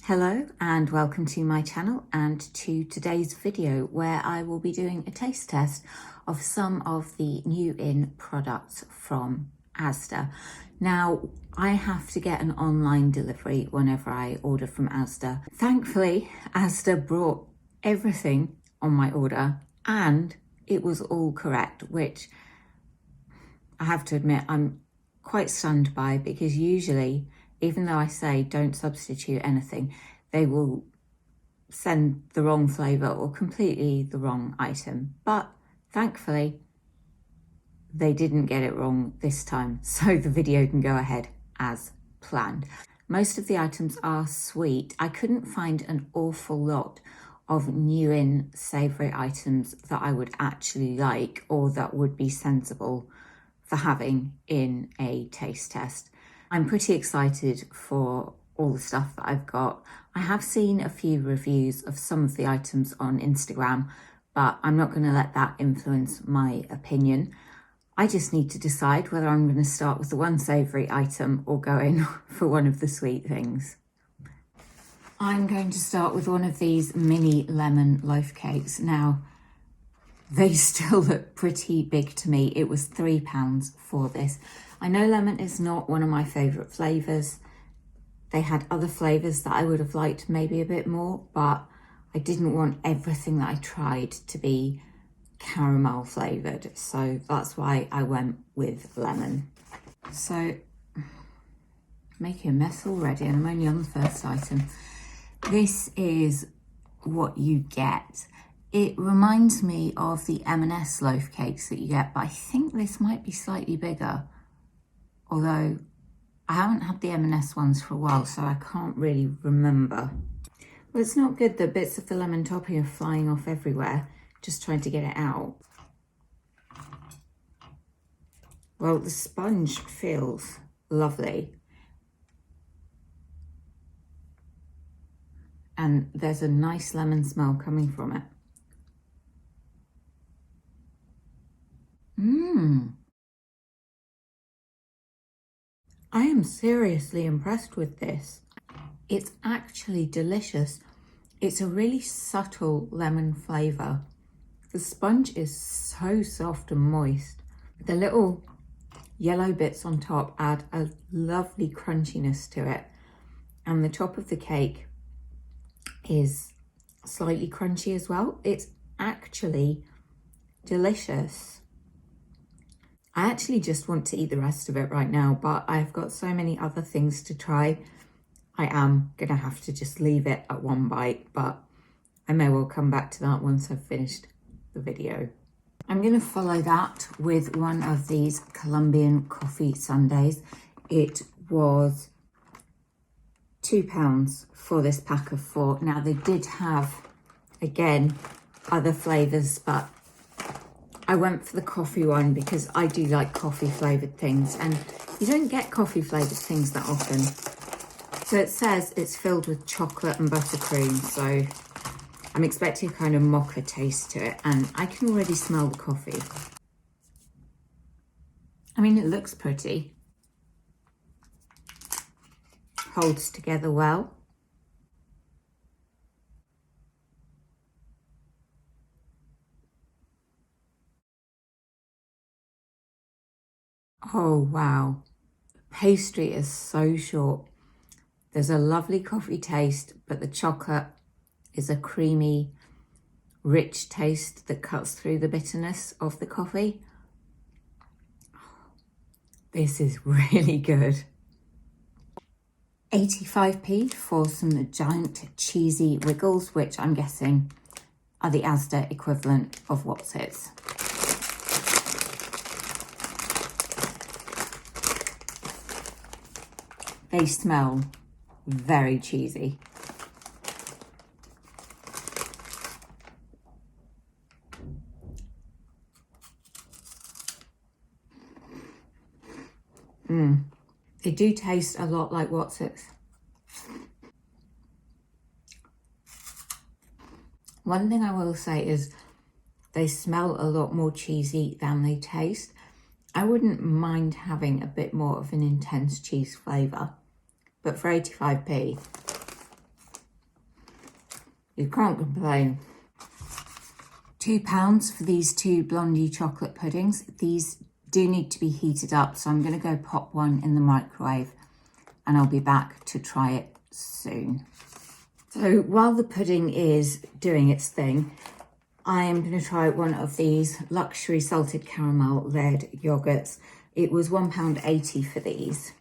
Hello and welcome to my channel and to today's video where I will be doing a taste test of some of the new in products from Asda. Now I have to get an online delivery whenever I order from Asda. Thankfully Asda brought everything on my order and it was all correct, which I have to admit I'm quite stunned by, because usually even though I say don't substitute anything, they will send the wrong flavour or completely the wrong item. But thankfully, they didn't get it wrong this time, so the video can go ahead as planned. Most of the items are sweet. I couldn't find an awful lot of new in savoury items that I would actually like or that would be sensible for having in a taste test. I'm pretty excited for all the stuff that I've got. I have seen a few reviews of some of the items on Instagram, but I'm not going to let that influence my opinion. I just need to decide whether I'm going to start with the one savoury item or go in for one of the sweet things. I'm going to start with one of these mini lemon loaf cakes. Now, they still look pretty big to me. It was £3 for this. I know lemon is not one of my favourite flavours. They had other flavours that I would have liked maybe a bit more, but I didn't want everything that I tried to be caramel flavoured. So that's why I went with lemon. So, making a mess already, and I'm only on the first item. This is what you get. It reminds me of the M&S loaf cakes that you get, but I think this might be slightly bigger. Although I haven't had the M&S ones for a while, so I can't really remember. Well, it's not good that bits of the lemon topping are flying off everywhere, just trying to get it out. Well, the sponge feels lovely. And there's a nice lemon smell coming from it. I am seriously impressed with this. It's actually delicious. It's a really subtle lemon flavour. The sponge is so soft and moist. The little yellow bits on top add a lovely crunchiness to it. And the top of the cake is slightly crunchy as well. It's actually delicious. I actually just want to eat the rest of it right now, but I've got so many other things to try. I am going to have to just leave it at one bite, but I may well come back to that once I've finished the video. I'm going to follow that with one of these Colombian coffee sundaes. It was £2 for this pack of 4. Now they did have, again, other flavours, but I went for the coffee one because I do like coffee flavoured things, and you don't get coffee flavoured things that often. So it says it's filled with chocolate and buttercream, so I'm expecting a kind of mocha taste to it, and I can already smell the coffee. I mean, it looks pretty. Holds together well. Oh wow, pastry is so short. There's a lovely coffee taste, but the chocolate is a creamy, rich taste that cuts through the bitterness of the coffee. This is really good. 85p for some giant cheesy wiggles, which I'm guessing are the Asda equivalent of What's-Its. They smell very cheesy. They do taste a lot like What's-Its. One thing I will say is they smell a lot more cheesy than they taste. I wouldn't mind having a bit more of an intense cheese flavour, but for 85p, You can't complain. £2 for these 2 Blondie chocolate puddings. These do need to be heated up, so I'm going to go pop one in the microwave and I'll be back to try it soon. So while the pudding is doing its thing, I am going to try one of these luxury salted caramel led yogurts. It was £1.80 for these.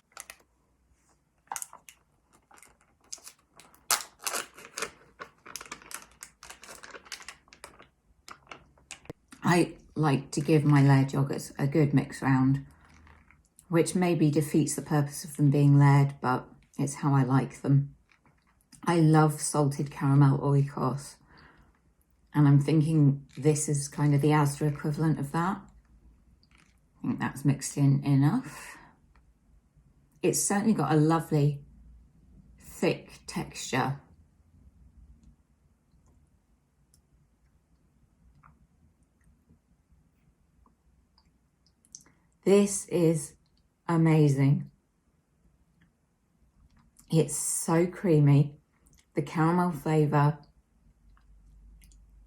I like to give my layered yogurts a good mix round, which maybe defeats the purpose of them being layered, but it's how I like them. I love salted caramel oikos, and I'm thinking this is kind of the Asda equivalent of that. I think that's mixed in enough. It's certainly got a lovely thick texture. This is amazing. It's so creamy. The caramel flavour,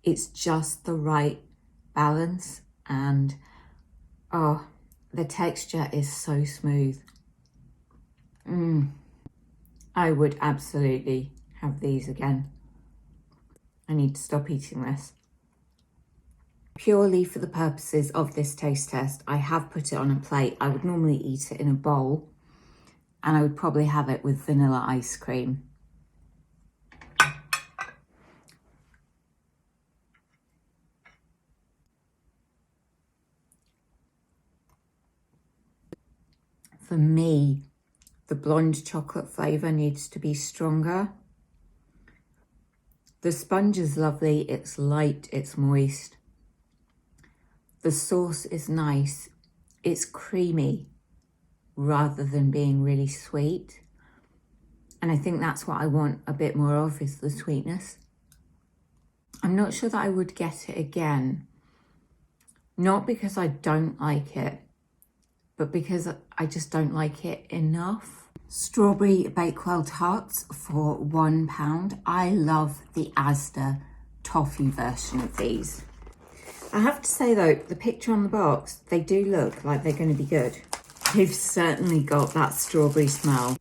it's just the right balance, and oh, the texture is so smooth. I would absolutely have these again. I need to stop eating this. Purely for the purposes of this taste test, I have put it on a plate. I would normally eat it in a bowl, and I would probably have it with vanilla ice cream. For me, the blonde chocolate flavour needs to be stronger. The sponge is lovely, it's light, it's moist. The sauce is nice, it's creamy rather than being really sweet. And I think that's what I want a bit more of, is the sweetness. I'm not sure that I would get it again. Not because I don't like it, but because I just don't like it enough. Strawberry Bakewell tarts for £1. I love the Asda toffee version of these. I have to say though, the picture on the box, they do look like they're going to be good. They've certainly got that strawberry smell.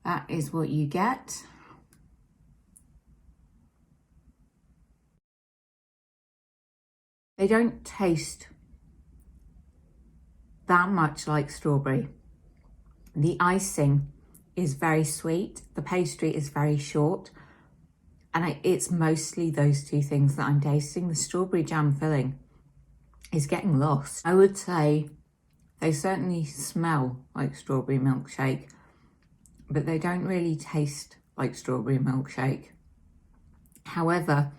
That is what you get. They don't taste that much like strawberry. The icing is very sweet. The pastry is very short. And it's mostly those two things that I'm tasting. The strawberry jam filling is getting lost. I would say they certainly smell like strawberry milkshake, but they don't really taste like strawberry milkshake. However,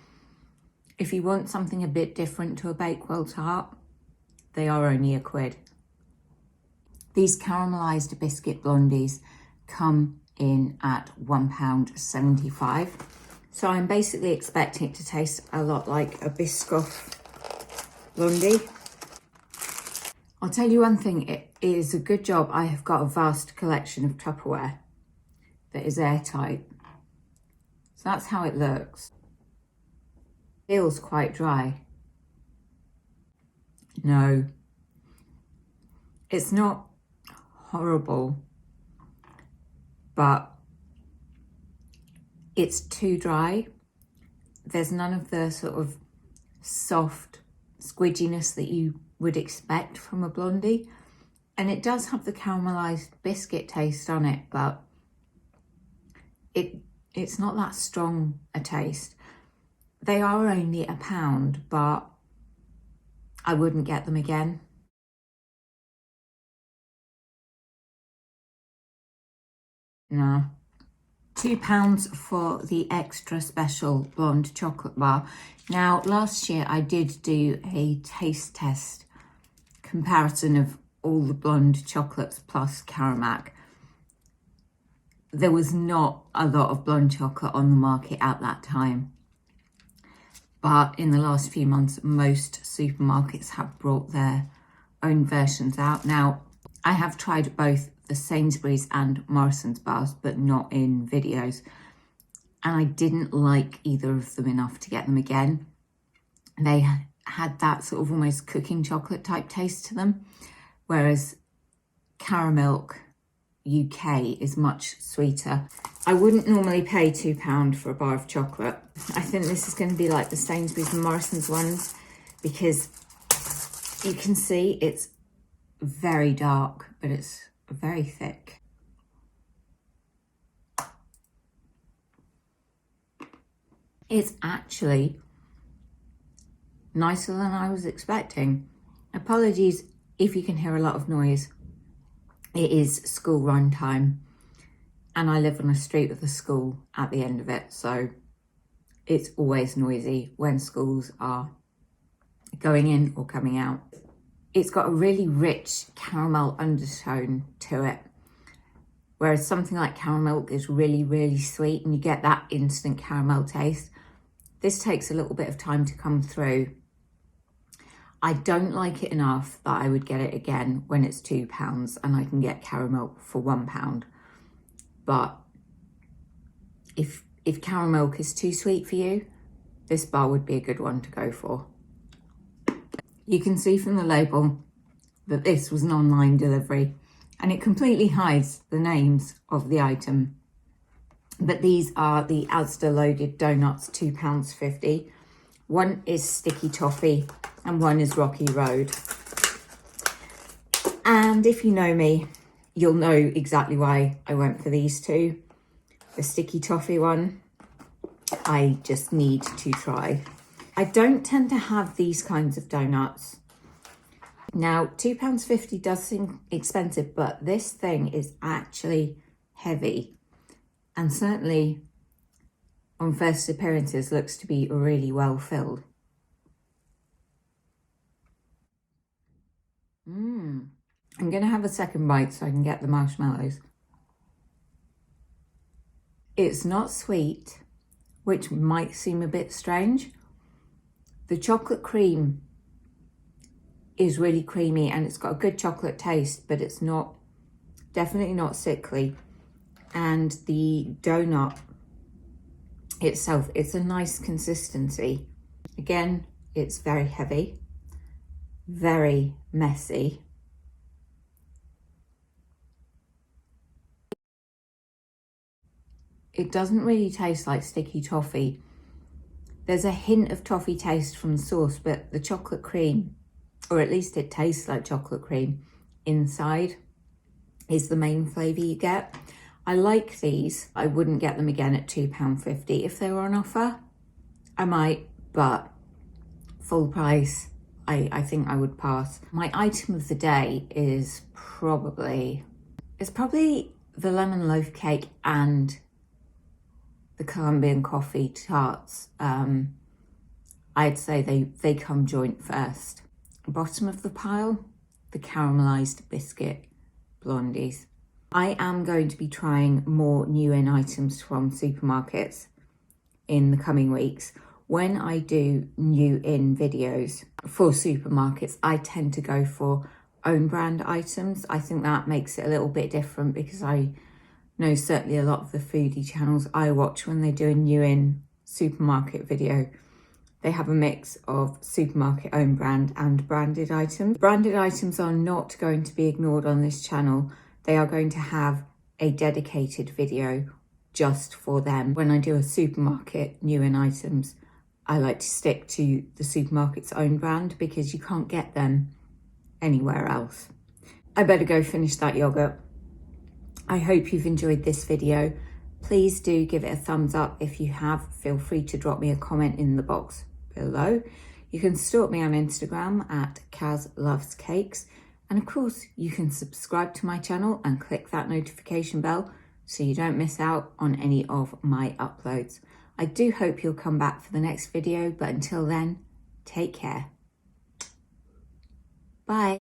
if you want something a bit different to a Bakewell tart, they are only £1. These caramelised biscuit blondies come in at £1.75. So I'm basically expecting it to taste a lot like a Biscoff blondie. I'll tell you one thing, it is a good job I have got a vast collection of Tupperware that is airtight. So that's how it looks. Feels quite dry. No, it's not horrible, but it's too dry. There's none of the sort of soft squidginess that you would expect from a blondie. And it does have the caramelised biscuit taste on it, but it's not that strong a taste. They are only £1, but I wouldn't get them again. No. £2 for the extra special blonde chocolate bar. Now, last year I did do a taste test comparison of all the blonde chocolates plus Caramac. There was not a lot of blonde chocolate on the market at that time. But in the last few months, most supermarkets have brought their own versions out. Now, I have tried both the Sainsbury's and Morrison's bars, but not in videos. and I didn't like either of them enough to get them again. They had that sort of almost cooking chocolate type taste to them, whereas Caramelised UK is much sweeter. I wouldn't normally pay £2 for a bar of chocolate. I think this is going to be like the Sainsbury's and Morrison's ones, because you can see it's very dark, but it's very thick. It's actually nicer than I was expecting. Apologies if you can hear a lot of noise. It is school run time, and I live on a street with a school at the end of it, so it's always noisy when schools are going in or coming out. It's got a really rich caramel undertone to it, whereas something like Caramelised is really, really sweet and you get that instant caramel taste. This takes a little bit of time to come through. I don't like it enough that I would get it again when it's £2 and I can get Caramelised for £1. But if Caramelised is too sweet for you, this bar would be a good one to go for. You can see from the label that this was an online delivery, and it completely hides the names of the item. But these are the Asda loaded donuts, £2.50. One is Sticky Toffee and one is Rocky Road. And if you know me, you'll know exactly why I went for these two. The Sticky Toffee one, I just need to try. I don't tend to have these kinds of donuts. Now, £2.50 does seem expensive, but this thing is actually heavy. And certainly on first appearances looks to be really well filled. I'm going to have a second bite so I can get the marshmallows. It's not sweet, which might seem a bit strange. The chocolate cream is really creamy and it's got a good chocolate taste, but it's not, definitely not sickly. And the donut itself, it's a nice consistency. Again, it's very heavy, very messy. It doesn't really taste like sticky toffee. There's a hint of toffee taste from the sauce, but the chocolate cream, or at least it tastes like chocolate cream inside, is the main flavour you get. I like these. I wouldn't get them again at £2.50. If they were on offer, I might, but full price, I think I would pass. My item of the day is probably the lemon loaf cake and the Colombian coffee tarts. I'd say they come joint first. Bottom of the pile, the caramelised biscuit blondies. I am going to be trying more new in items from supermarkets in the coming weeks. When I do new in videos for supermarkets, I tend to go for own brand items. I think that makes it a little bit different because I know certainly a lot of the foodie channels I watch, when they do a new in supermarket video, they have a mix of supermarket own brand and branded items. Branded items are not going to be ignored on this channel. They are going to have a dedicated video just for them. When I do a supermarket new in items, I like to stick to the supermarket's own brand because you can't get them anywhere else. I better go finish that yogurt. I hope you've enjoyed this video. Please do give it a thumbs up if you have. Feel free to drop me a comment in the box below. You can stalk me on Instagram at Kaz Loves Cakes. And of course, you can subscribe to my channel and click that notification bell so you don't miss out on any of my uploads. I do hope you'll come back for the next video, but until then, take care. Bye.